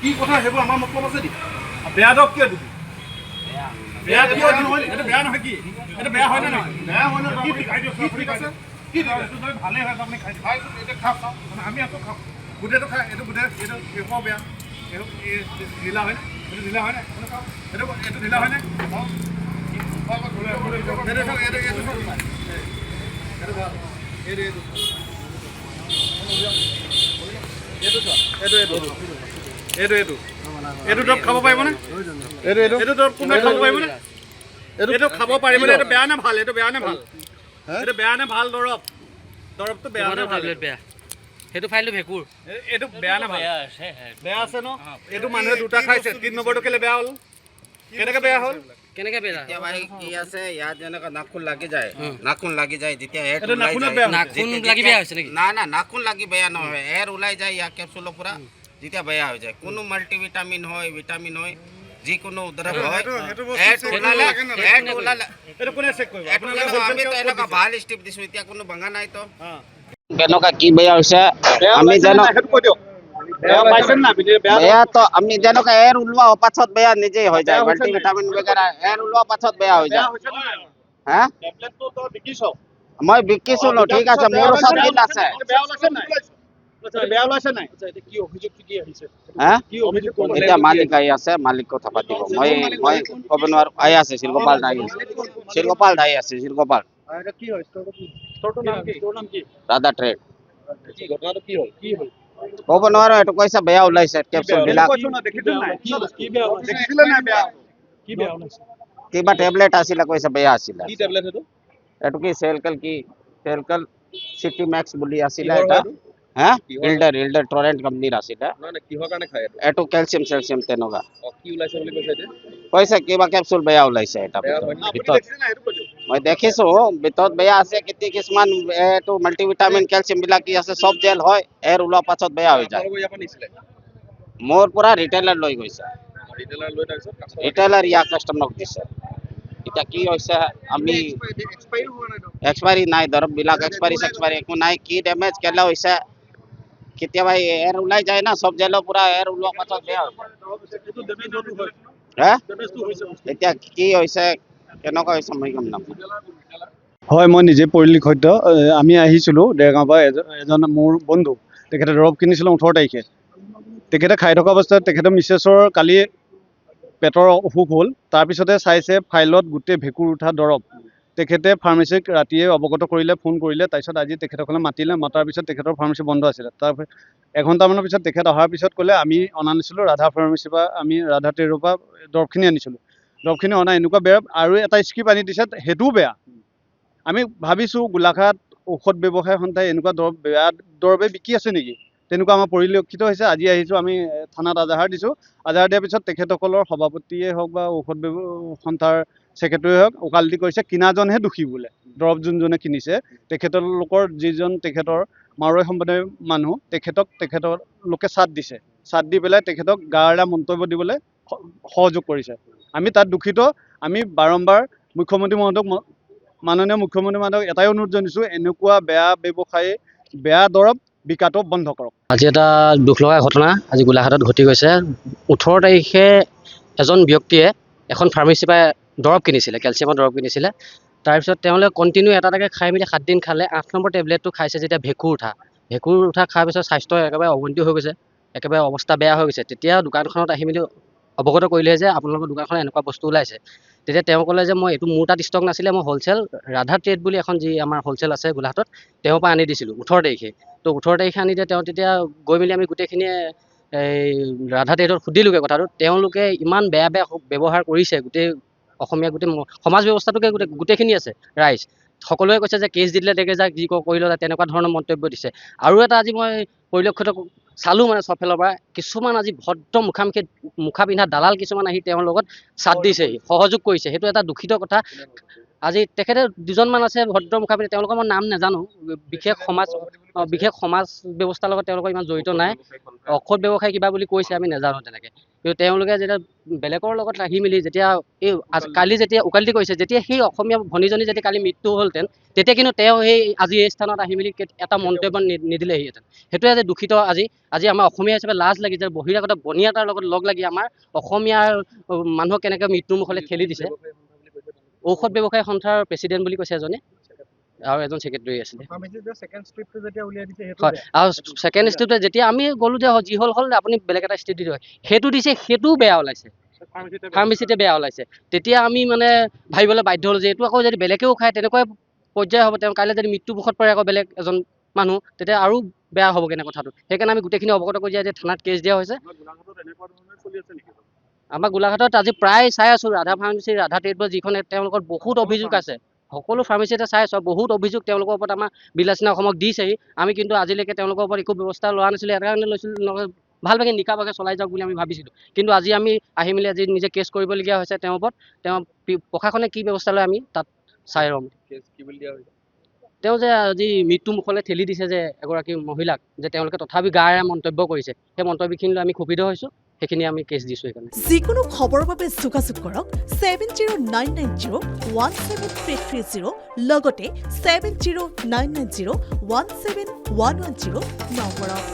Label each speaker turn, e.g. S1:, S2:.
S1: কি কথা সেইবোৰ আমাৰ মতলব আছে নেকি বেয়া দৰৱ কিয় দিবি বেয়া কিয় নহয় এইটো বেয়া নহয় কি এইটো বেয়া হয় নে নহয় বেয়া হয় নহয় কি ঠিক আছে কি এইটো যদি ভালে হয় আপুনি খাই খাই এইটো খাওক আমি আকৌ খাওঁ গোটেইটো খাই এইটো গোটেই এইটো একো বেয়া এইটো ঢিলা হয় এইটো ঢিলা হয় নে এইটো ঢিলা হয় নে এইটো দৰৱ খাব পাৰিবনে এইটো দৰৱ কোনে খাব পাৰিবনে এইটো খাব পাৰিবনে এইটো বেয়া নে ভাল এইটো বেয়া নে ভাল এইটো বেয়া নে ভাল দৰৱটো বেয়া নে ভাল
S2: বেয়া সেইটো ফাইলটো ভেকুৰ
S1: এইটো বেয়া নে ভাল বেয়া আছে ন এইটো মানুহে দুটা খাইছে 3 নম্বৰটো কেলে বেয়া হ'ল কেনেকে বেয়া হ'ল
S2: কেনেকে বেয়া
S3: এতিয়া ভাই কি আছে ইয়াত যেনেকা নাখুন লাগি যায় যেতিয়া এৰ
S1: এইটো
S3: ওলাই
S1: নাখুনত
S3: যায়
S1: বেয়া
S2: নাখুন লাগি বেয়া হৈছে নেকি
S3: না নাখুন লাগি বেয়া নহয় এৰ ওলাই যায় ইয়াৰ কেপচুলৰ পৰা যেতিয়া বেয়া হৈ যায় কোনো মাল্টিভিটামিন হয় ভিটামিন হয় যিকোনো দ্ৰৱ হয় এৰ ওলালে
S1: এইটো কোনে চেক কৰিব
S3: আমি তো এনেকা ভাল ষ্টিপ দিছো এতিয়া কোনো ভাঙা নাই তো কেনেকা কি বেয়া হৈছে আমি জানো বেয়া তো আমি যেনেকা এৰ ওলোৱা পাছত বেয়া নিজেই হৈ যায় মাল্টিভিটামিন বেগেৰা এৰ ওলোৱা পাছত বেয়া হৈ যায় হা মই বিকিছো ন ঠিক আছে মোৰ ওচৰত বিল আছে হা এতিয়া মালিক আহি আছে মালিক কথা পাতিব মই ক'ব নোৱাৰো আহি আছে শিলগোপাল দাই আছে শিলগোপাল ৰাধা ট্ৰেড ক'ব নোৱাৰো এইটো কৈছে বেয়া ওলাইছে কেপচুল বিলাক কিবা টেবলেট আছিলে কৈছে বেয়া আছিলে এইটো কি চেলকেল সিটি মেক্স বুলি আছিলে এটা হা ইল্ডাৰ টৰেন্ট কোম্পানীৰ আছিলে এইটো কেলছিয়াম তেনেকুৱা কৈছে কিবা কেপচুল বেয়া ওলাইছে এটা ভিতৰত মই দেখিছো ভিতৰত বেয়া আছে কিছুমান এইটো মাল্টিভিটামিন কেলছিয়াম বিলাক কি আছে চব জেল হয় এৰ ওলোৱা পাছত বেয়া হৈ যায় মোৰ পৰা ৰিটেইলাৰ লৈ গৈছে ৰিটেইলাৰ ইয়াক কাষ্টমাৰক দিছে এতিয়া কি হৈছে আমি এক্সপায়াৰী নাই দৰৱ বিলাক এক্সপায়াৰী একো নাই কি ডেমেজ কেলে হৈছে কেতিয়াবা এৰ ওলাই যায় না চব জেলৰ পৰা এৰ ওলোৱা পাছত বেয়া হৈ যায় এতিয়া কি হৈছে কেনেকুৱা হৈছে মই গম নাপাওঁ
S4: হয় মই নিজে পৰিলক্ষিত আমি আহিছিলোঁ দেৰগাঁৱৰ পৰা এজন মোৰ বন্ধু তেখেতে দৰৱ কিনিছিলোঁ 18 তাৰিখে তেখেতে খাই থকা অৱস্থাত তেখেতৰ মিছেছৰ কালি পেটৰ অসুখ হ'ল তাৰপিছতে চাইছে ফাইলত গোটেই ভেঁকুৰ উঠা দৰৱ তেখেতে ফাৰ্মাচীক ৰাতিয়ে অৱগত কৰিলে ফোন কৰিলে তাৰপিছত আজি তেখেতসকলে মাতিলে মতাৰ পিছত তেখেতৰ ফাৰ্মাচী বন্ধ আছিলে তাৰপিছত এঘণ্টামানৰ পিছত তেখেত অহাৰ পিছত ক'লে আমি অনা নিছিলোঁ ৰাধা ফাৰ্মাচীৰ পৰা আমি ৰাধা ট্ৰেডৰ পৰা দৰৱখিনি আনিছিলোঁ দৰৱখিনি অনা এনেকুৱা বেয়া আৰু এটা স্ক্ৰিপ্ট আনি দিছে সেইটোও বেয়া আমি ভাবিছোঁ গোলাঘাট ঔষধ ব্যৱসায় সন্থাই এনেকুৱা দৰৱ বেয়া দৰৱে বিকি আছে নেকি তেনেকুৱা আমাৰ পৰিলক্ষিত হৈছে আজি আহিছোঁ আমি থানাত আজাহাৰ দিছোঁ আজাহাৰ দিয়াৰ পিছত তেখেতসকলৰ সভাপতিয়ে হওক বা ঔষধ সন্থাৰ ছেক্ৰেটাৰীয়ে হওক ওকালতি কৰিছে কিনাজনহে দোষী বোলে দৰৱ যোনজনে কিনিছে তেখেতলোকৰ যিজন তেখেতৰ মাৰোৱাৰী সম্প্ৰদায়ৰ মানুহ তেখেতৰ লোকে চাথ দিছে চাথ দি পেলাই তেখেতক গাঁৱলীয়া মন্তব্য দিবলৈ সহযোগ কৰিছে আমি তাত দুখিত আমি বাৰম্বাৰ মাননীয় মুখ্যমন্ত্ৰী মহোদয়ক এটাই অনুৰোধ জনাইছোঁ এনেকুৱা বেয়া ব্যৱসায়ী বেয়া দৰৱ বিকাটো বন্ধ কৰক
S2: আজি এটা দুখ লগা ঘটনা আজি গোলাঘাটত ঘটি গৈছে 18 তাৰিখে এজন ব্যক্তিয়ে এখন ফাৰ্মাচীৰ পৰা দৰৱ কিনিছিলে কেলছিয়ামৰ দৰৱ কিনিছিলে তাৰপিছত তেওঁলোকে কণ্টিনিউ এটাকে খাই মেলি 7 দিন খালে 8 নম্বৰ টেবলেটটো খাইছে যেতিয়া ভেঁকুৰ উঠা খোৱাৰ পিছত স্বাস্থ্য একেবাৰে অৱনতি হৈ গৈছে একেবাৰে অৱস্থা বেয়া হৈ গৈছে তেতিয়া দোকানখনত আহি মেলি অৱগত কৰিলে যে আপোনালোকৰ দোকানখনত এনেকুৱা বস্তু ওলাইছে তেতিয়া তেওঁ ক'লে যে মই এইটো মোৰ তাত ষ্টক নাছিলে মই হ'লচেল ৰাধা ট্ৰেড বুলি এখন যি আমাৰ হ'লচেল আছে গোলাঘাটত তেওঁৰ পৰা আনি দিছিলোঁ 18 তাৰিখে তো 18 তাৰিখে আনি দিয়ে তেওঁ তেতিয়া গৈ মেলি আমি গোটেইখিনিয়ে এই ৰাধা ট্ৰেডত সুধিলোঁগৈ কথাটো তেওঁলোকে ইমান বেয়া ব্যৱহাৰ কৰিছে গোটেই অসমীয়া গোটেই সমাজ ব্যৱস্থাটোকে গোটেইখিনি আছে ৰাইজ সকলোৱে কৈছে যে কেছ দি দিলে দেখে যাক যি কৰি ল'লে তেনেকুৱা ধৰণৰ মন্তব্য দিছে আৰু এটা আজি মই পৰিলক্ষিত চালোঁ মানে চব ফালৰ পৰা কিছুমান আজি ভদ্ৰ মুখা পিন্ধা দালাল কিছুমান আহি তেওঁৰ লগত চাথ দিছেহি সহযোগ কৰিছে সেইটো এটা দুখিত কথা আজি তেখেতে দুজনমান আছে ভদ্ৰ মুখা পিন্ধি তেওঁলোকৰ মই নাম নাজানো বিশেষ সমাজ ব্যৱস্থাৰ লগত তেওঁলোকৰ ইমান জড়িত নাই ঔষধ ব্যৱসায় কিবা বুলি কৈছে আমি নাজানো তেনেকৈ কিন্তু তেওঁলোকে যেতিয়া বেলেগৰ লগত লাগি মেলি যেতিয়া এই কালি যেতিয়া ওকালতি কৰিছে, যেতিয়া সেই অসমীয়া ভনীজনী যেতিয়া কালি মৃত্যু হ'লহেঁতেন, তেতিয়া কিন্তু তেওঁ সেই আজি এই স্থানত আহি মেলি এটা মন্তব্য নিদিলেহিহেঁতেন। সেইটোৱে যে দুখিত আজি আমাৰ অসমীয়া হিচাপে লাজ লাগি যে বহিৰাগত বনিয়া এটাৰ লগত লগ লাগি আমাৰ অসমীয়াৰ মানুহক কেনেকৈ মৃত্যুৰ মুখলৈ ঠেলি দিছে। ঔষধ ব্যৱসায়ী সন্থাৰ প্ৰেচিডেণ্ট বুলি কৈছে এজনে, আৰু এজন ছেক্ৰেটাৰী আছিলে। হয়, আৰু ছেকেণ্ড ষ্টেপটো যেতিয়া আমি গ'লোঁ যে যি হ'ল আপুনি বেলেগ এটা ষ্টেপ দি দিয়ক, সেইটো দিছে, সেইটোও বেয়া ওলাইছে, ফাৰ্মাচীতে বেয়া ওলাইছে। তেতিয়া আমি মানে ভাবিবলৈ বাধ্য হ'লোঁ যে এইটো আকৌ যদি বেলেগেও খায় তেনেকুৱাই পৰ্যায় হ'ব, তেওঁ কাইলৈ যদি মৃত্যু মুখত পৰে আকৌ বেলেগ এজন মানুহ, তেতিয়া আৰু বেয়া হ'ব কেনে কথাটো। সেইকাৰণে আমি গোটেইখিনি অৱগত কৰি যে থানাত কেছ দিয়া হৈছে। আমাৰ গোলাঘাটত আজি প্ৰায় চাই আছোঁ, ৰাধা ফাৰ্মাচী, ৰাধা ট্ৰেডবোৰ যিখন, তেওঁলোকৰ বহুত অভিযোগ আছে। সকলো ফাৰ্মাচীতে চাই আছোঁ, বহুত অভিযোগ তেওঁলোকৰ ওপৰত আমাৰ বিলাসীনা অসমক দিছেহি। আমি কিন্তু আজিলৈকে তেওঁলোকৰ ওপৰত একো ব্যৱস্থা লোৱা নাছিলোঁ। এটা কাৰণে লৈছিলোঁ ভালভাগে নিকাভাগে চলাই যাওক বুলি আমি ভাবিছিলোঁ। কিন্তু আজি আমি আহি মেলি আজি নিজে কেছ কৰিবলগীয়া হৈছে তেওঁৰ ওপৰত। তেওঁ প্ৰশাসনে কি ব্যৱস্থা লয় আমি তাত চাই ৰ'ম। তেওঁ যে আজি মৃত্যু মুখলৈ ঠেলি দিছে যে এগৰাকী মহিলাক, যে তেওঁলোকে তথাপি গায়েৰে মন্তব্য কৰিছে, সেই মন্তব্যখিনি লৈ আমি ক্ষুব্ধ হৈছোঁ। সেইখিনি আমি কেছ দিছোঁ। সেইকাৰণে
S5: যিকোনো খবৰৰ বাবে যোগাযোগ কৰক 7099017330 লগতে 7099017110 নম্বৰত।